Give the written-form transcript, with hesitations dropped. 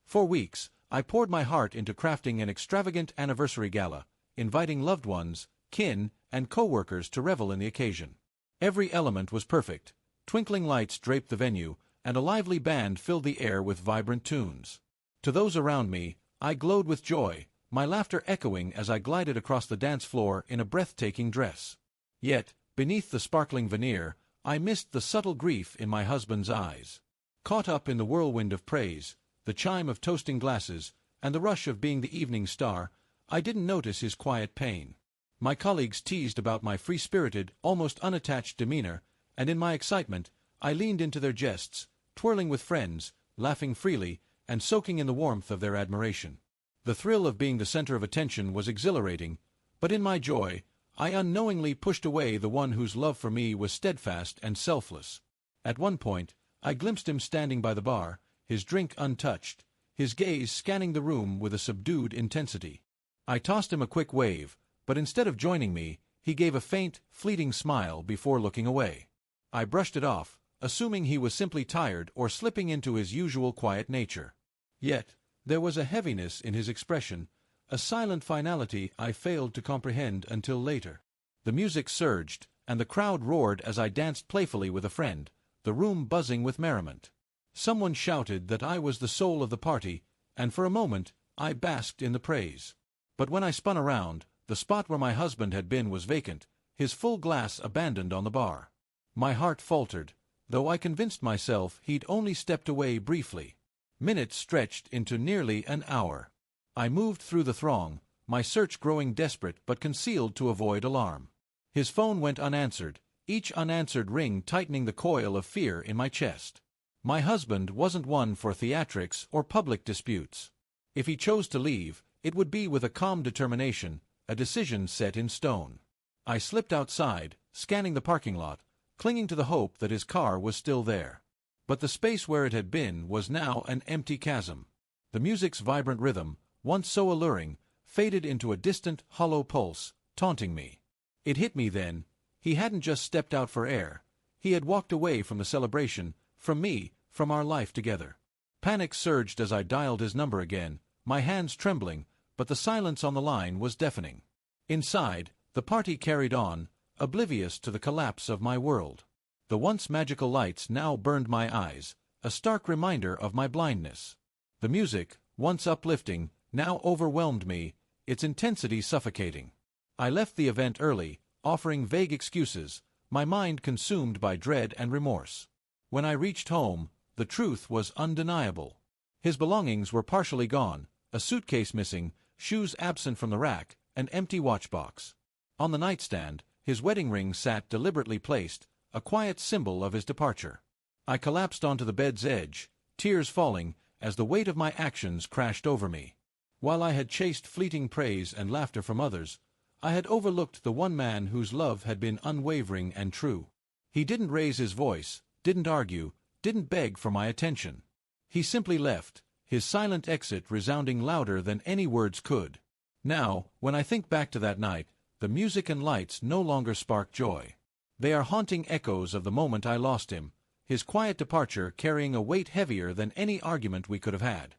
For weeks, I poured my heart into crafting an extravagant anniversary gala, inviting loved ones, kin, and co-workers to revel in the occasion. Every element was perfect. Twinkling lights draped the venue, and a lively band filled the air with vibrant tunes. To those around me, I glowed with joy, my laughter echoing as I glided across the dance floor in a breathtaking dress. Yet, beneath the sparkling veneer, I missed the subtle grief in my husband's eyes. Caught up in the whirlwind of praise, the chime of toasting glasses, and the rush of being the evening star, I didn't notice his quiet pain. My colleagues teased about my free-spirited, almost unattached demeanor, and in my excitement, I leaned into their jests, twirling with friends, laughing freely, and soaking in the warmth of their admiration. The thrill of being the center of attention was exhilarating, but in my joy, I unknowingly pushed away the one whose love for me was steadfast and selfless. At one point, I glimpsed him standing by the bar, his drink untouched, his gaze scanning the room with a subdued intensity. I tossed him a quick wave, but instead of joining me, he gave a faint, fleeting smile before looking away. I brushed it off, assuming he was simply tired or slipping into his usual quiet nature. Yet, there was a heaviness in his expression, a silent finality I failed to comprehend until later. The music surged, and the crowd roared as I danced playfully with a friend, the room buzzing with merriment. Someone shouted that I was the soul of the party, and for a moment, I basked in the praise. But when I spun around, the spot where my husband had been was vacant, his full glass abandoned on the bar. My heart faltered, though I convinced myself he'd only stepped away briefly. Minutes stretched into nearly an hour. I moved through the throng, my search growing desperate but concealed to avoid alarm. His phone went unanswered, each unanswered ring tightening the coil of fear in my chest. My husband wasn't one for theatrics or public disputes. If he chose to leave, it would be with a calm determination, a decision set in stone. I slipped outside, scanning the parking lot, clinging to the hope that his car was still there. But the space where it had been was now an empty chasm. The music's vibrant rhythm, once so alluring, faded into a distant, hollow pulse, taunting me. It hit me then. He hadn't just stepped out for air. He had walked away from the celebration, from me, from our life together. Panic surged as I dialed his number again, my hands trembling, but the silence on the line was deafening. Inside, the party carried on, oblivious to the collapse of my world. The once magical lights now burned my eyes, a stark reminder of my blindness. The music, once uplifting, now overwhelmed me, its intensity suffocating. I left the event early, offering vague excuses, my mind consumed by dread and remorse. When I reached home, the truth was undeniable. His belongings were partially gone, a suitcase missing, shoes absent from the rack, an empty watchbox. On the nightstand, his wedding ring sat deliberately placed, a quiet symbol of his departure. I collapsed onto the bed's edge, tears falling as the weight of my actions crashed over me. While I had chased fleeting praise and laughter from others, I had overlooked the one man whose love had been unwavering and true. He didn't raise his voice, didn't argue, didn't beg for my attention. He simply left, his silent exit resounding louder than any words could. Now, when I think back to that night, the music and lights no longer spark joy. They are haunting echoes of the moment I lost him, his quiet departure carrying a weight heavier than any argument we could have had.